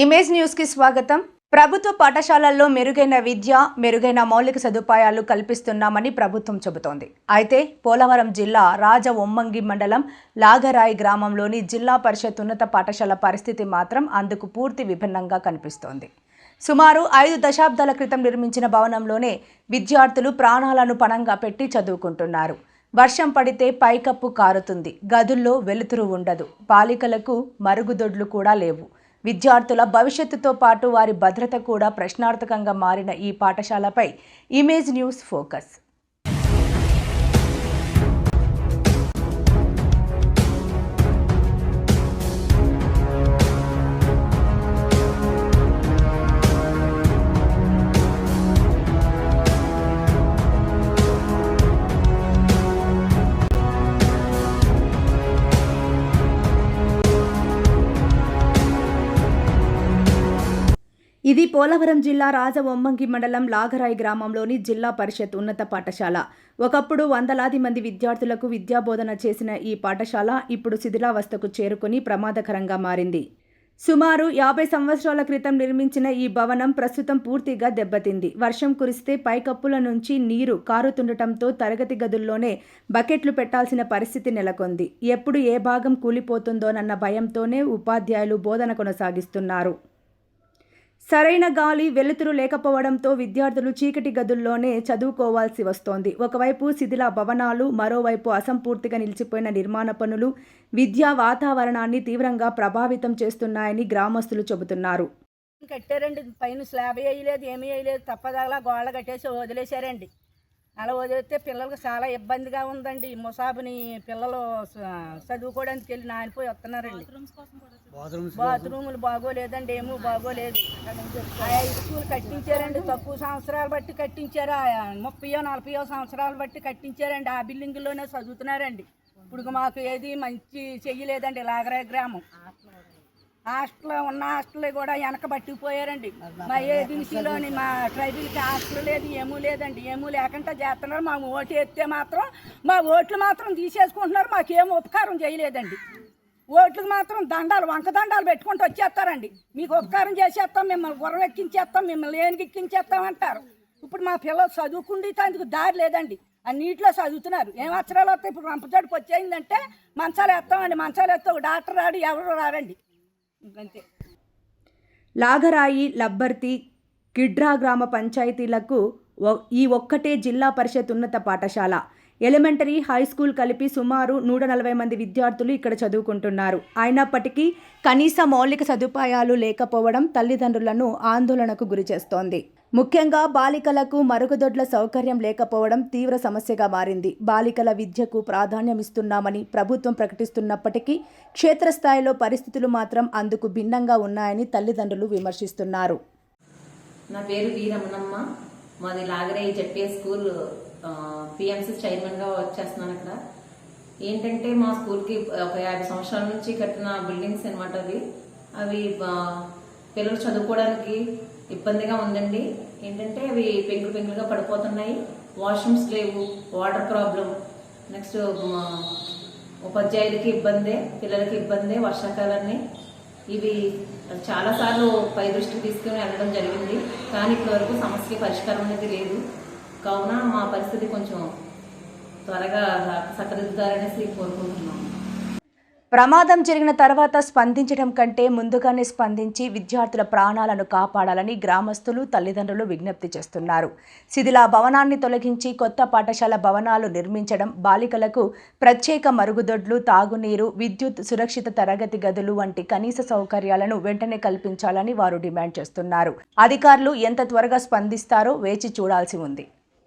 Image news కి స్వాగతం. ప్రభుత్వ పాఠశాలల్లో మెరుగైన విద్య, మెరుగైన మౌలిక సదుపాయాలు కల్పిస్తున్నామని ప్రభుత్వం చెబుతోంది. అయితే పోలవరం జిల్లా రాజవొమ్మంగి మండలం లాగరాయి గ్రామంలోని జిల్లా పరిషత్ ఉన్నత పాఠశాల పరిస్థితి మాత్రం అందుకు పూర్తి విభిన్నంగా కనిపిస్తోంది. సుమారు 5 దశాబ్దాల క్రితం నిర్మించిన భవనంలోనే విద్యార్థులు ప్రాణాలను పణంగా పెట్టి చదువుకుంటున్నారు. వర్షం పడితే పైకప్పు కారుతుంది, గదుల్లో వెలుతురు ఉండదు, బాలికలకు మరుగుదొడ్లు కూడా లేవు. విద్యార్థుల భవిష్యత్తుతో పాటు వారి భద్రత కూడా ప్రశ్నార్థకంగా మారిన ఈ పాఠశాలపై ఇమేజ్ న్యూస్ ఫోకస్. ఇది పోలవరం జిల్లా రాజవొమ్మంగి మండలం లాగరాయి గ్రామంలోని జిల్లా పరిషత్ ఉన్నత పాఠశాల. ఒకప్పుడు వందలాది మంది విద్యార్థులకు విద్యాబోధన చేసిన ఈ పాఠశాల ఇప్పుడు శిథిలావస్థకు చేరుకుని ప్రమాదకరంగా మారింది. సుమారు 50 సంవత్సరాల క్రితం నిర్మించిన ఈ భవనం ప్రస్తుతం పూర్తిగా దెబ్బతింది. వర్షం కురిస్తే పైకప్పుల నుంచి నీరు కారుతుండటంతో తరగతి గదుల్లోనే బకెట్లు పెట్టాల్సిన పరిస్థితి నెలకొంది. ఎప్పుడు ఏ భాగం కూలిపోతుందోనన్న భయంతోనే ఉపాధ్యాయులు బోధన కొనసాగిస్తున్నారు. సరైన గాలి, వెలుతురు లేకపోవడంతో విద్యార్థులు చీకటి గదుల్లోనే చదువుకోవాల్సి వస్తోంది. ఒకవైపు శిథిల భవనాలు, మరోవైపు అసంపూర్తిగా నిలిచిపోయిన నిర్మాణ పనులు విద్యా వాతావరణాన్ని తీవ్రంగా ప్రభావితం చేస్తున్నాయని గ్రామస్తులు చెబుతున్నారు. కట్టారండి, పైన స్లాబ్ వేయలేదు, ఏమీ వేయలేదు, తప్పదలా గోళ్ళ కట్టేసి వదిలేశారండి. అలా వదిలేస్తే పిల్లలకు చాలా ఇబ్బందిగా ఉందండి. ముసాబుని పిల్లలు చదువుకోవడానికి వెళ్ళి నానిపోయి వస్తున్నారండి. బాత్రూములు బాగోలేదండి, ఏమీ బాగోలేదు. ఆయా స్కూల్ కట్టించారండి, తక్కువ సంవత్సరాలు బట్టి కట్టించారు. 30-40 సంవత్సరాలు బట్టి కట్టించారండి. ఆ బిల్డింగ్లోనే చదువుతున్నారండి. ఇప్పుడు మాకు ఏది మంచి చెయ్యలేదండి. లాగరాయి గ్రామం హాస్టల్ కూడా వెనక పట్టుకుపోయారండి. మా ఏజెన్సీలోని మా ట్రైబల్కి హాస్టల్ లేదు, ఏమీ లేదండి. ఏమీ లేకుండా చేస్తున్నారు. మా ఓటు ఎత్తే మాత్రం మా ఓట్లు మాత్రం తీసేసుకుంటున్నారు. మాకేం ఉపకారం చేయలేదండి. ఓట్లకు మాత్రం దండాలు, వంక దండాలు పెట్టుకుంటూ వచ్చేస్తారండి. మీకు ఉపకారం చేసేస్తాం, మిమ్మల్ని గుర్రం ఎక్కించేస్తాం, మిమ్మల్ని ఏనుగు ఎక్కించేస్తాం అంటారు. ఇప్పుడు మా పిల్లలు చదువుకుండి అందుకు దారి లేదండి. ఆ నీటిలో చదువుతున్నారు. ఏం అక్షరాలు వస్తాయి? ఇప్పుడు రంపచోటుకు వచ్చేయిందంటే మంచాలు వేస్తామండి. మంచాలు వేస్తే ఒక డాక్టర్ రాడు, ఎవరు రారండి. అంతే. లాగరాయి, లబ్బర్తి, కిడ్రా గ్రామ పంచాయతీలకు ఈ ఒక్కటే జిల్లా పరిషత్ ఉన్నత పాఠశాల. ఎలిమెంటరీ, హై స్కూల్ కలిపి సుమారు 140 మంది విద్యార్థులు ఇక్కడ చదువుకుంటున్నారు. అయినప్పటికీ కనీస మౌలిక సదుపాయాలు లేకపోవడం తల్లిదండ్రులను ఆందోళనకు గురిచేస్తోంది. ముఖ్యంగా బాలికలకు మరుగుదొడ్ల సౌకర్యం లేకపోవడం తీవ్ర సమస్యగా మారింది. బాలికల విద్యకు ప్రాధాన్యమిస్తున్నామని ప్రభుత్వం ప్రకటిస్తున్నప్పటికీ క్షేత్రస్థాయిలో పరిస్థితులు మాత్రం అందుకు భిన్నంగా ఉన్నాయని తల్లిదండ్రులు విమర్శిస్తున్నారు. నా పేరు వీరమ్మనమ్మ. మాది లాగరాయి జెడ్పీఎస్ స్కూల్ పిఎంసీ చైర్మన్గా వచ్చేస్తున్నాను. అక్కడ ఏంటంటే మా స్కూల్కి ఒక 50 సంవత్సరాల నుంచి కట్టిన బిల్డింగ్స్ అనమాట. అవి పిల్లలు చదువుకోవడానికి ఇబ్బందిగా ఉందండి. ఏంటంటే అవి పెంకులుగా పడిపోతున్నాయి. వాష్రూమ్స్ లేవు, వాటర్ ప్రాబ్లం. నెక్స్ట్ ఉపాధ్యాయులకి ఇబ్బందే, పిల్లలకి ఇబ్బందే. వర్షాకాలాన్ని ఇవి చాలాసార్లు పై దృష్టికి తీసుకుని వెళ్ళడం జరిగింది. కానీ ఇప్పటివరకు సమస్యకి పరిష్కారం అనేది లేదు. కావున మా పరిస్థితి కొంచెం త్వరగా సరిదిద్దుతారనేసి కోరుకుంటున్నాం. ప్రమాదం జరిగిన తర్వాత స్పందించడం కంటే ముందుగానే స్పందించి విద్యార్థుల ప్రాణాలను కాపాడాలని గ్రామస్తులు, తల్లిదండ్రులు విజ్ఞప్తి చేస్తున్నారు. శిథిల భవనాన్ని తొలగించి కొత్త పాఠశాల భవనాలు నిర్మించడం, బాలికలకు ప్రత్యేక మరుగుదొడ్లు, తాగునీరు, విద్యుత్, సురక్షిత తరగతి గదులు వంటి కనీస సౌకర్యాలను వెంటనే కల్పించాలని వారు డిమాండ్ చేస్తున్నారు. అధికారులు ఎంత త్వరగా స్పందిస్తారో వేచి చూడాల్సి ఉంది.